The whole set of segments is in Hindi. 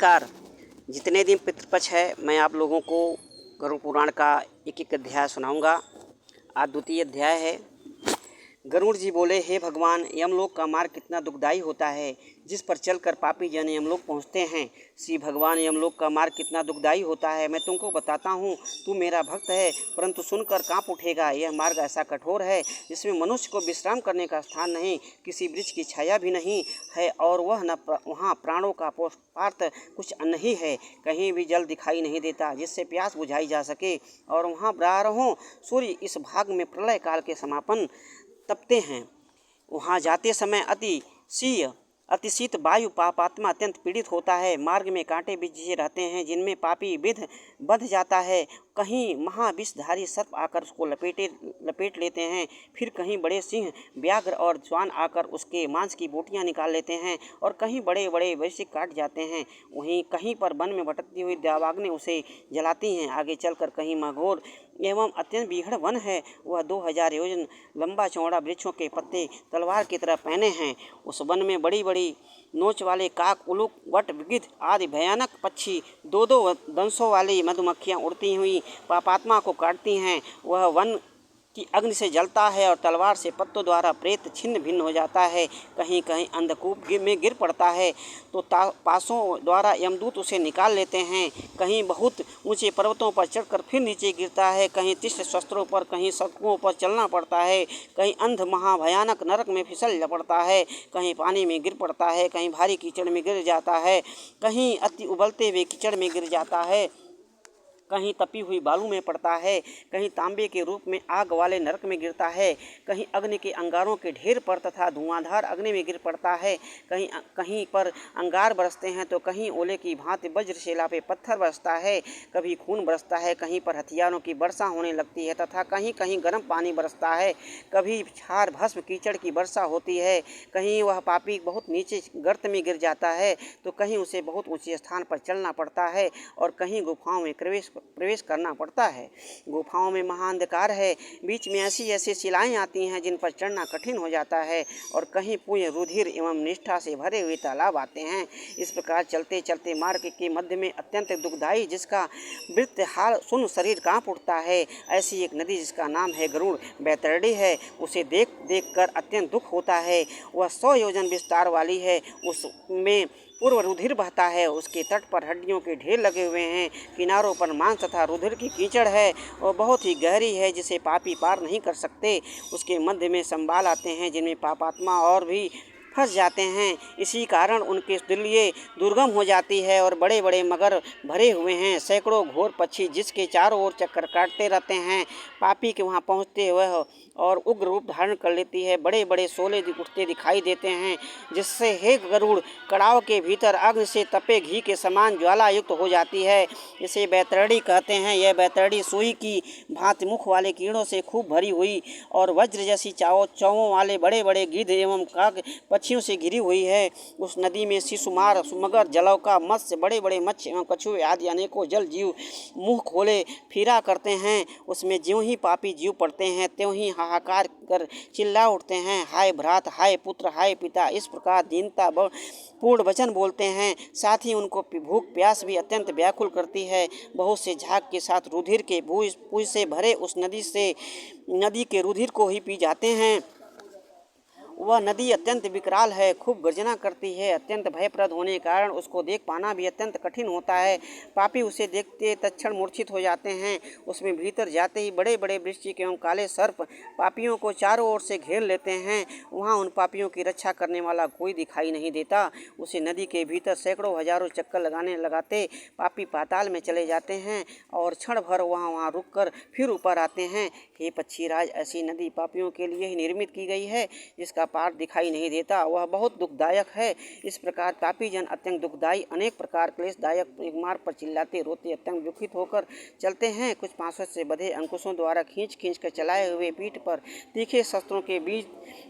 नमस्कार। जितने दिन पितृपक्ष है मैं आप लोगों को गरुड़ पुराण का एक एक अध्याय सुनाऊंगा। आज द्वितीय अध्याय है। गरुड़ जी बोले, हे भगवान, यमलोक का मार्ग कितना दुखदायी होता है जिस पर चलकर पापी जन यमलोक पहुँचते हैं। श्री भगवान, यमलोक का मार्ग कितना दुखदायी होता है मैं तुमको बताता हूँ। तू मेरा भक्त है, परंतु सुनकर काँप उठेगा। यह मार्ग ऐसा कठोर है जिसमें मनुष्य को विश्राम करने का स्थान नहीं, किसी वृक्ष की छाया भी नहीं है, और वहाँ प्राणों का पोषार्थ कुछ अन्न ही है। कहीं भी जल दिखाई नहीं देता जिससे प्यास बुझाई जा सके, और वहाँ बारहों सूर्य इस भाग में प्रलय काल के समापन तपते हैं। वहाँ जाते समय अतिशीत वायु पापात्मा अत्यंत पीड़ित होता है। मार्ग में कांटे बिछे रहते हैं जिनमें पापी बंध जाता है। कहीं महाविषधारी सर्प आकर उसको लपेट लेते हैं, फिर कहीं बड़े सिंह, व्याघ्र और श्वान आकर उसके मांस की बोटियां निकाल लेते हैं, और कहीं बड़े बड़े वैश्य काट जाते हैं। वहीं कहीं पर वन में भटकती हुई देवाग्नि उसे जलाती हैं। आगे चलकर कहीं घोर एवं अत्यंत बीहड़ वन है। वह 2000 योजन लंबा चौड़ा वृक्षों के पत्ते तलवार की तरह पहने हैं। उस वन में बड़ी बड़ी नोच वाले काक, उल्लू, वट, गिद्ध आदि भयानक पक्षी, दो दंशों वाली मधुमक्खियाँ उड़ती हुई पापात्मा को काटती हैं। वह वन की अग्नि से जलता है और तलवार से पत्तों द्वारा प्रेत छिन्न भिन्न हो जाता है। कहीं कहीं अंधकूप में गिर पड़ता है तो पासों द्वारा यमदूत उसे निकाल लेते हैं। कहीं बहुत ऊंचे पर्वतों पर चढ़कर फिर नीचे गिरता है। कहीं तीक्ष्ण शस्त्रों पर, कहीं सड़कों पर चलना पड़ता है। कहीं अंध महाभयानक नरक में फिसल पड़ता है। कहीं पानी में गिर पड़ता है, कहीं भारी कीचड़ में गिर जाता है, कहीं अति उबलते हुए कीचड़ में गिर जाता है, कहीं तपी हुई बालू में पड़ता है, कहीं तांबे के रूप में आग वाले नरक में गिरता है, कहीं अग्नि के अंगारों के ढेर पर तथा धुआंधार अग्नि में गिर पड़ता है। कहीं पर अंगार बरसते हैं तो कहीं ओले की भांति वज्रशिला पे पत्थर बरसता है। कभी खून बरसता है, कहीं पर हथियारों की वर्षा होने लगती है तथा कहीं कहीं गर्म पानी बरसता है। कभी क्षार भस्म कीचड़ की वर्षा होती है। कहीं वह पापी बहुत नीचे गर्त में गिर जाता है तो कहीं उसे बहुत ऊंचे स्थान पर चलना पड़ता है, और कहीं गुफाओं में प्रवेश करना पड़ता है। गुफाओं में महाअंधकार है, बीच में ऐसी ऐसी शिलाएं आती हैं जिन पर चढ़ना कठिन हो जाता है, और कहीं पुण्य, रुधिर एवं निष्ठा से भरे हुए तालाब आते हैं। इस प्रकार चलते चलते मार्ग के मध्य में अत्यंत दुखदायी, जिसका वृत्त हाल सुन शरीर कांप उठता है, ऐसी एक नदी जिसका नाम है गरुड़ बैतरणी है, उसे देख देख कर अत्यंत दुख होता है। वह 100 योजन विस्तार वाली है, उसमें पूर्व रुधिर बहता है। उसके तट पर हड्डियों के ढेर लगे हुए हैं, किनारों पर मांस तथा रुधिर की कीचड़ है और बहुत ही गहरी है जिसे पापी पार नहीं कर सकते। उसके मध्य में संबाल आते हैं जिनमें पापात्मा और भी फंस जाते हैं। इसी कारण उनके लिए दुर्गम हो जाती है, और बड़े बड़े मगर भरे हुए हैं, सैकड़ों घोर पक्षी जिसके चारों ओर चक्कर काटते रहते हैं। पापी के वहाँ पहुँचते वह और उग्र रूप धारण कर लेती है। बड़े बड़े शोले उठते दिखाई देते हैं, जिससे हे गरुड़, कड़ाव के भीतर अग्नि से तपे घी के समान ज्वाला युक्त हो जाती है। इसे बैतरणी कहते हैं। यह बैतरणी सुई की भांति मुख वाले कीड़ों से खूब भरी हुई और वज्र जैसी चौवों वाले बड़े बड़े गिद्ध एवं काक पक्षियों से घिरी हुई है। उस नदी में शिशुमार, मगर, जलौका, मत्स्य, बड़े बड़े मत्स्य एवं कछुए आदि अनेकों जल जीव मुँह खोले फिरा करते हैं। उसमें ज्यों ही पापी जीव पड़ते हैं त्यों ही हाहाकार कर चिल्ला उठते हैं, हाय भ्रात, हाय पुत्र, हाय पिता। इस प्रकार दीनता पूर्ण वचन बोलते हैं। साथ ही उनको भूख प्यास भी अत्यंत व्याकुल करती है। बहुत से झाग के साथ रुधिर के पूज से भरे उस नदी के रुधिर को ही पी जाते हैं। वह नदी अत्यंत विकराल है, खूब गर्जना करती है। अत्यंत भयप्रद होने के कारण उसको देख पाना भी अत्यंत कठिन होता है। पापी उसे देखते तत्क्षण मूर्छित हो जाते हैं। उसमें भीतर जाते ही बड़े बड़े वृश्चिक एवं काले सर्प पापियों को चारों ओर से घेर लेते हैं। वहाँ उन पापियों की रक्षा करने वाला कोई दिखाई नहीं देता। उसे नदी के भीतर सैकड़ों हजारों चक्कर लगाते पापी पाताल में चले जाते हैं और क्षण भर वहाँ रुक कर फिर ऊपर आते हैं। हे पक्षीराज, ऐसी नदी पापियों के लिए ही निर्मित की गई है जिसका पार दिखाई नहीं देता। वह बहुत दुखदायक है। इस प्रकार पापी जन अत्यंत दुखदायी अनेक प्रकार क्लेशदायक एक मार्ग पर चिल्लाते रोते अत्यंत दुखित होकर चलते हैं। कुछ पांसों से बधे अंकुशों द्वारा खींच कर चलाए हुए पीठ पर तीखे शस्त्रों के बीच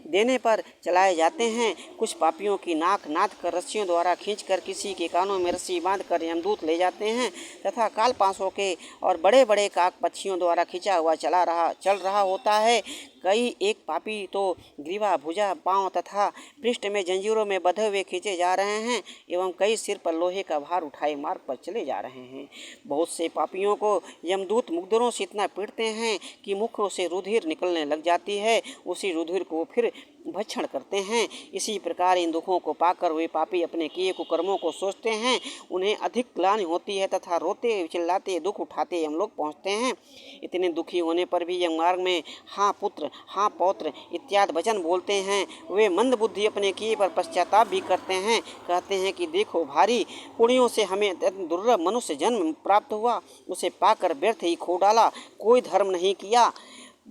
देने पर चलाए जाते हैं। कुछ पापियों की नाक नाद कर रस्सियों द्वारा खींचकर किसी के कानों में रस्सी बांधकर यमदूत ले जाते हैं, तथा काल पांसों के और बड़े बड़े काक पक्षियों द्वारा खींचा हुआ चल रहा होता है। कई एक पापी तो ग्रीवा भुजा या पांव तथा पृष्ठ में जंजीरों में बंधे हुए खींचे जा रहे हैं एवं कई सिर पर लोहे का भार उठाए मार्ग पर चले जा रहे हैं। बहुत से पापियों को यमदूत मुकद्दरों से इतना पीटते हैं कि मुखों से रुधिर निकलने लग जाती है। उसी रुधिर को फिर भक्षण करते हैं। इसी प्रकार इन दुखों को पाकर वे पापी अपने किए कुकर्मों को सोचते हैं। उन्हें अधिक ग्लानि होती है तथा रोते चिल्लाते दुख उठाते हम लोग पहुँचते हैं। इतने दुखी होने पर भी यम मार्ग में हाँ पुत्र, हाँ पौत्र इत्यादि वचन बोलते हैं। वे मंद बुद्धि अपने किए पर पश्चाताप भी करते हैं। कहते हैं कि देखो भारी पुण्यों से हमें दुर्लभ मनुष्य जन्म प्राप्त हुआ, उसे पाकर व्यर्थ ही खो डाला। कोई धर्म नहीं किया,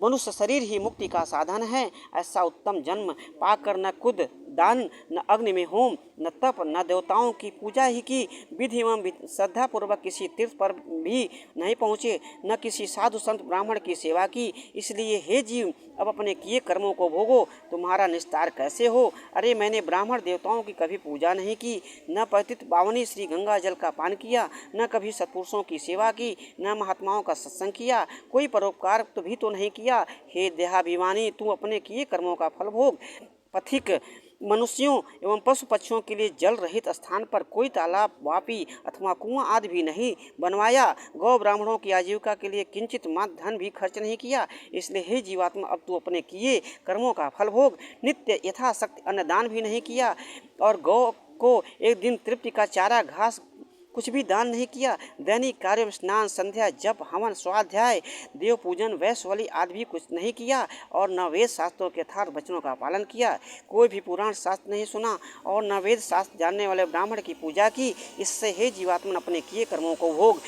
मनुष्य शरीर ही मुक्ति का साधन है। ऐसा उत्तम जन्म पाकर न खुद दान, न अग्नि में होम, न तप, न देवताओं की पूजा ही की, विधि एवं श्रद्धा पूर्वक किसी तीर्थ पर भी नहीं पहुँचे, न किसी साधु संत ब्राह्मण की सेवा की। इसलिए हे जीव, अब अपने किए कर्मों को भोगो। तुम्हारा निस्तार कैसे हो? अरे मैंने ब्राह्मण देवताओं की कभी पूजा नहीं की, न पतित पावनी श्री गंगा जल का पान किया, न कभी सत्पुरुषों की सेवा की, न महात्माओं का सत्संग किया, कोई परोपकार भी तो नहीं किया। हे देहाभिमानी, तू अपने किए कर्मों का फल भोग। पथिक मनुष्यों एवं पशु पक्षियों के लिए जल रहित स्थान पर कोई तालाब, वापी अथवा कुआं आदि भी नहीं बनवाया। गौ ब्राह्मणों की आजीविका के लिए किंचित मात्र धन भी खर्च नहीं किया। इसलिए हे जीवात्मा, अब तू अपने किए कर्मों का फल भोग। नित्य यथाशक्ति अन्नदान भी नहीं किया और गौ को एक दिन तृप्ति का चारा घास कुछ भी दान नहीं किया। दैनिक कार्य में स्नान, संध्या, जप, हवन, स्वाध्याय, देव पूजन, वैश्वली आदि भी कुछ नहीं किया और न वेद शास्त्रों के यथार्थ वचनों का पालन किया। कोई भी पुराण शास्त्र नहीं सुना और न वेद शास्त्र जानने वाले ब्राह्मण की पूजा की। इससे हे जीवात्मन अपने किए कर्मों को भोग।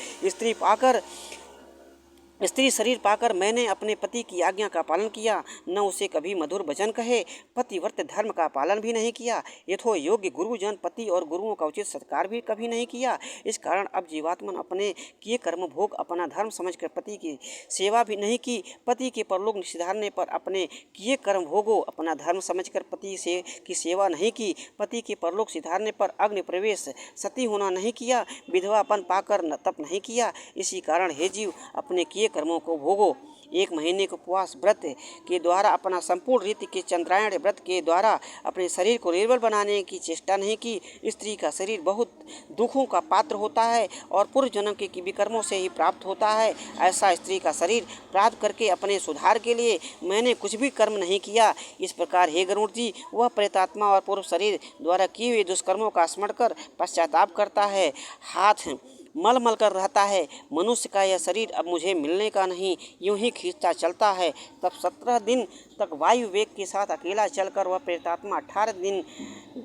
स्त्री शरीर पाकर मैंने अपने पति की आज्ञा का पालन किया, न उसे कभी मधुर वचन कहे, पतिव्रत धर्म का पालन भी नहीं किया। यथो योग्य गुरुजन, पति और गुरुओं का उचित सत्कार भी कभी नहीं किया। इस कारण अब जीवात्मन अपने किए कर्म भोग अपना धर्म समझकर पति की सेवा भी नहीं की। पति के परलोक सिधारने पर अपने किए कर्म भोगो। अपना धर्म समझकर पति से की सेवा नहीं की। पति के परलोक सिधारने पर अग्नि प्रवेश, सती होना नहीं किया, विधवापन पाकर तप नहीं किया। इसी कारण हे जीव, अपने किए कर्मों को भोगो। 1 महीने के उपवास व्रत के द्वारा अपना संपूर्ण रीति के चंद्रायण व्रत के द्वारा अपने शरीर को निर्बल बनाने की चेष्टा नहीं की। स्त्री का शरीर बहुत दुखों का पात्र होता है और पूर्व जन्म के विकर्मों से ही प्राप्त होता है। ऐसा स्त्री का शरीर प्राप्त करके अपने सुधार के लिए मैंने कुछ भी कर्म नहीं किया। इस प्रकार हे गरुड़ जी, वह प्रेतात्मा और पूर्व शरीर द्वारा किए हुए दुष्कर्मों का स्मरण कर पश्चाताप करता है, हाथ मल मल कर रहता है। मनुष्य का यह शरीर अब मुझे मिलने का नहीं, यूं ही खींचता चलता है। तब 17 दिन तक वायु वेग के साथ अकेला चलकर वह प्रेतात्मा 18 दिन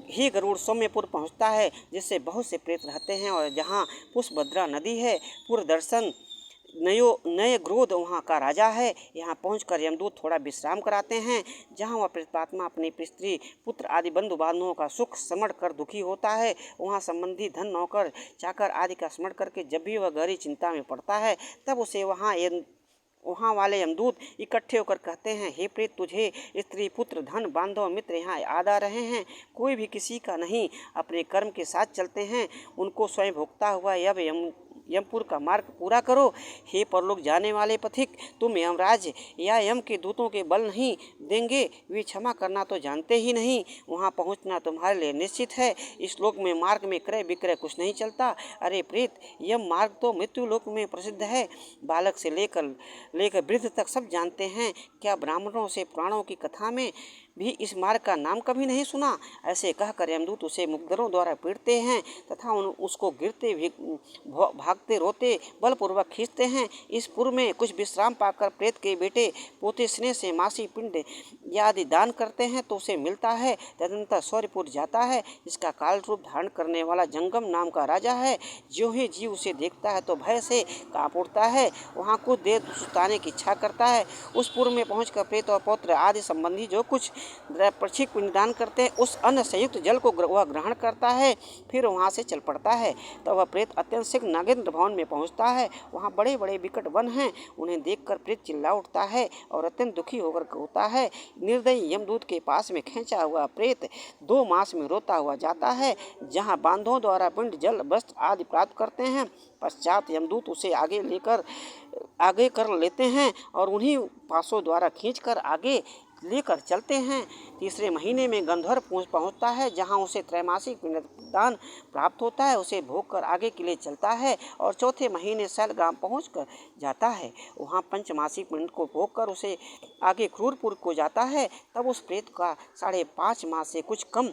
ही गरुड़ सौम्यपुर पहुंचता है, जिससे बहुत से प्रेत रहते हैं और जहां पुष्पभद्रा नदी है, पूर्वदर्शन नए ग्रोध वहाँ का राजा है। यहाँ पहुंचकर यमदूत थोड़ा विश्राम कराते हैं। जहाँ वह प्रेतात्मा अपनी स्त्री, पुत्र आदि बंधु बांधवों का सुख स्मरण कर दुखी होता है, वहाँ संबंधी धन, नौकर, चाकर आदि का स्मरण करके जब भी वह गहरी चिंता में पड़ता है, तब उसे वहाँ वाले यमदूत इकट्ठे होकर कहते हैं, हे प्रेत, तुझे स्त्री, पुत्र, धन, बांधव, मित्र यहाँ याद आ रहे हैं? कोई भी किसी का नहीं, अपने कर्म के साथ चलते हैं, उनको स्वयं भोगता हुआ यमपुर का मार्ग पूरा करो। हे परलोक जाने वाले पथिक, तुम यमराज या यम के दूतों के बल नहीं देंगे, वे क्षमा करना तो जानते ही नहीं। वहाँ पहुँचना तुम्हारे लिए निश्चित है। इस लोक में मार्ग में क्रय विक्रय कुछ नहीं चलता। अरे प्रेत, यम मार्ग तो मृत्यु लोक में प्रसिद्ध है। बालक से लेकर वृद्ध तक सब जानते हैं। क्या ब्राह्मणों से पुराणों की कथा में भी इस मार्ग का नाम कभी नहीं सुना? ऐसे कहकर यमदूत उसे मुकद्दरों द्वारा पीटते हैं तथा उसको गिरते भागते रोते बलपूर्वक खींचते हैं। इस पूर्व में कुछ विश्राम पाकर प्रेत के बेटे पोते स्नेह से मासी पिंड आदि दान करते हैं तो उसे मिलता है। तदनंतर सौर्यपुर जाता है, जिसका काल रूप धारण करने वाला जंगम नाम का राजा है। ज्यों ही जीव उसे देखता है तो भय से कांप उठता है। वहाँ कुछ देर सुस्ताने की इच्छा करता है। उस पूर्व में पहुंचकर प्रेत और पौत्र आदि संबंधी जो कुछ द्रैपक्षिक पिंडदान करते हैं, उस अन्न संयुक्त जल को वह ग्रहण करता है, फिर वहाँ से चल पड़ता है। तब वह प्रेत अत्यंत शीघ्र नागेंद्र भवन में पहुँचता है। वहाँ बड़े बड़े विकट वन हैं। उन्हें देखकर प्रेत चिल्ला उठता है और अत्यंत दुखी होकर कहता है, निर्दयी यमदूत के पास में खींचा हुआ प्रेत 2 मास में रोता हुआ जाता है, जहाँ बांधों द्वारा पिंड, जल, वस्त्र आदि प्राप्त करते हैं। पश्चात यमदूत उसे आगे कर लेते हैं और उन्हीं पासों द्वारा खींचकर आगे लेकर चलते हैं। तीसरे महीने में गंधर्व पहुँचता है, जहाँ उसे त्रैमासिक पिंडदान प्राप्त होता है। उसे भोग कर आगे के लिए चलता है और चौथे महीने शैलग्राम पहुँच कर जाता है। वहाँ पंचमासिक पिंड को भोग कर उसे आगे क्रूरपुर को जाता है। तब उस प्रेत का 5.5 मास से कुछ कम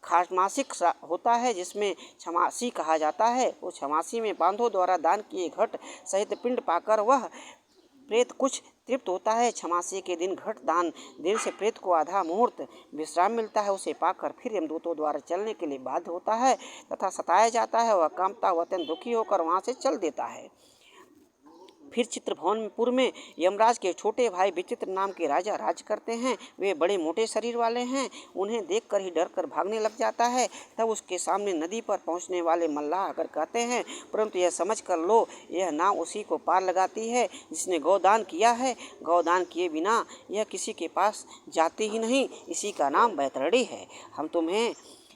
खामासिक होता है, जिसमें छमासी कहा जाता है। उस छमासी में बांधों द्वारा दान किए घट सहित पिंड पाकर वह प्रेत कुछ तृप्त होता है। छमासी के दिन घट दान देने से प्रेत को आधा मुहूर्त विश्राम मिलता है। उसे पाकर फिर यमदूतों द्वारा चलने के लिए बाध्य होता है तथा सताया जाता है। वह कांपता हुआ अत्यंत दुखी होकर वहाँ से चल देता है। फिर चित्रभुवनपुर में यमराज के छोटे भाई विचित्र नाम के राजा राज करते हैं। वे बड़े मोटे शरीर वाले हैं। उन्हें देखकर ही डर कर भागने लग जाता है। तब उसके सामने नदी पर पहुंचने वाले मल्लाह आकर कहते हैं, परंतु यह समझ कर लो, यह नाव उसी को पार लगाती है जिसने गौदान किया है। गौदान किए बिना यह किसी के पास जाती ही नहीं। इसी का नाम बैतरणी है। हम तुम्हें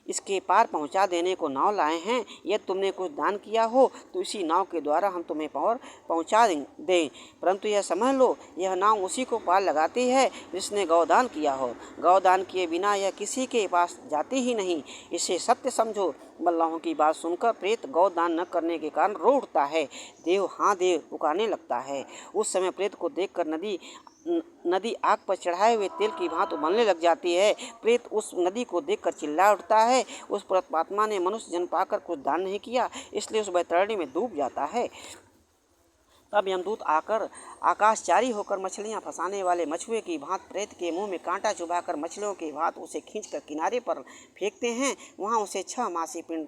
इसके पार पहुंचा देने को नाव लाए हैं। यदि तुमने कुछ दान किया हो तो इसी नाव के द्वारा हम तुम्हें पार पहुंचा दें, परंतु यह समझ लो, यह नाव उसी को पार लगाती है जिसने गौदान किया हो। गौदान किए बिना यह किसी के पास जाती ही नहीं। इसे सत्य समझो। मल्लाहों की बात सुनकर प्रेत गौदान न करने के कारण रो उठता है। देव हाँ देव पुकारने लगता है। उस समय प्रेत को देखकर नदी आग पर चढ़ाए हुए तेल की भांति उबलने लग जाती है। प्रेत उस नदी को देखकर चिल्ला उठता है, उस परमात्मा ने मनुष्य जन्म पाकर कुछ दान नहीं किया, इसलिए उस बैतरणी में डूब जाता है। तब यमदूत आकर आकाशचारी होकर मछलियां फंसाने वाले मछुए की भांति प्रेत के मुंह में कांटा चुभाकर मछलियों की भांति उसे खींचकर किनारे पर फेंकते हैं। वहां उसे 6 मासी पिंड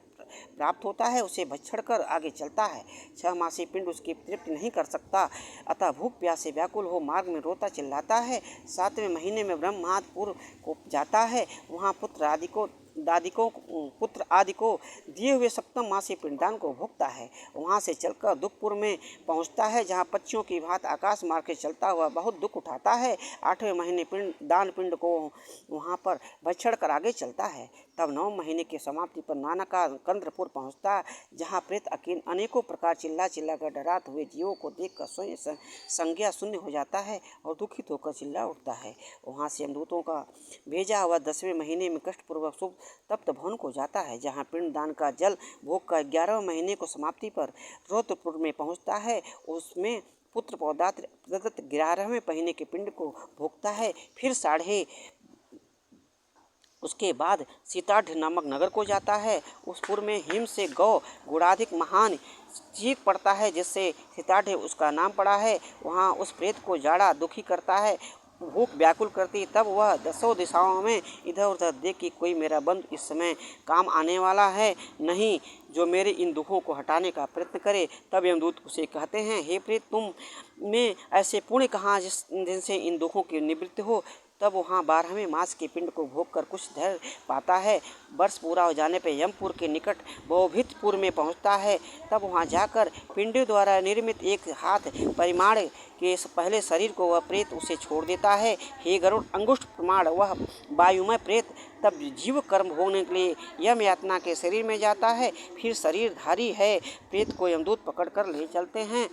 प्राप्त होता है। उसे भक्षण कर आगे चलता है। 6 मासी पिंड उसकी तृप्ति नहीं कर सकता, अतः भूख प्यास से व्याकुल हो मार्ग में रोता चिल्लाता है। 7वें महीने में ब्रह्मादपुर को जाता है। वहाँ पुत्र आदि को दिए हुए 7वें मासी पिंडदान को भोगता है। वहाँ से चलकर दुखपुर में पहुँचता है, जहाँ पक्षियों की भांति आकाश मार्ग से चलता हुआ बहुत दुख उठाता है। 8वें महीने पिंड को वहाँ पर भक्षण कर आगे चलता है। तब 9वें महीने की समाप्ति पर नानका कंद्रपुर पहुँचता, जहाँ प्रेत अनेकों प्रकार चिल्ला कर डराते हुए जीवों को देखकर स्वयं संज्ञा शून्य हो जाता है और दुखित होकर चिल्ला उठता है। वहाँ से यमदूतों का भेजा हुआ 10वें महीने में कष्टपूर्वक शुभ तप्त भवन को जाता है, जहाँ पिंडदान का जल भोग कर 11वें महीने को समाप्ति पर रौद्रपुर में पहुँचता है। उसमें पुत्र पौदात्र प्रदत्त 11वें महीने के पिंड को भोगता है। फिर उसके बाद सीताढ़ नामक नगर को जाता है। उस पुर में हिम से गौ गुणाधिक महान चीख पड़ता है, जिससे सीताढ़ उसका नाम पड़ा है। वहाँ उस प्रेत को जाड़ा दुखी करता है, भूख व्याकुल करती। तब वह 10 दिशाओं में इधर उधर देख कि कोई मेरा बंधु इस समय काम आने वाला है नहीं, जो मेरे इन दुखों को हटाने का प्रयत्न करे। तब यमदूत उसे कहते हैं, हे प्रेत, तुम में ऐसे पुण्य कहाँ जिनसे इन दुखों की निवृत्ति हो। तब वहाँ 12वें मास के पिंड को भोग कर कुछ धैर्य पाता है। वर्ष पूरा हो जाने पर यमपुर के निकट बहुभितपुर में पहुँचता है। तब वहाँ जाकर पिंड द्वारा निर्मित एक हाथ परिमाण के पहले शरीर को वह प्रेत उसे छोड़ देता है। हे गरुड़ अंगुष्ठ प्रमाण वह वायुमय प्रेत तब जीव कर्म भोगने के लिए यम यातना के शरीर में जाता है। फिर शरीरधारी है प्रेत को यमदूत पकड़ कर ले चलते हैं।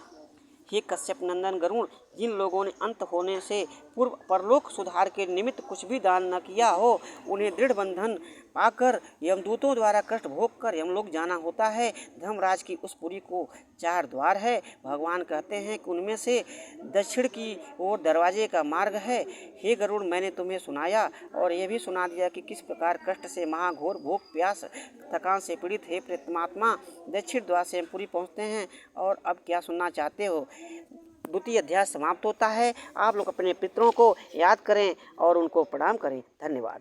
हे कश्यप नंदन गरुड़, जिन लोगों ने अंत होने से पूर्व परलोक सुधार के निमित्त कुछ भी दान न किया हो, उन्हें दृढ़ बंधन पाकर यमदूतों द्वारा कष्ट भोग कर यमलोक जाना होता है। धर्मराज की उस पुरी को 4 द्वार है। भगवान कहते हैं कि उनमें से दक्षिण की ओर दरवाजे का मार्ग है। हे गरुड़, मैंने तुम्हें सुनाया और यह भी सुना दिया कि किस प्रकार कष्ट से महाघोर भूख प्यास थकान से पीड़ित हे प्रेतमात्मा दक्षिण द्वार से यमपुरी पहुँचते हैं। और अब क्या सुनना चाहते हो? द्वितीय अध्याय समाप्त होता है। आप लोग अपने पितरों को याद करें और उनको प्रणाम करें। धन्यवाद।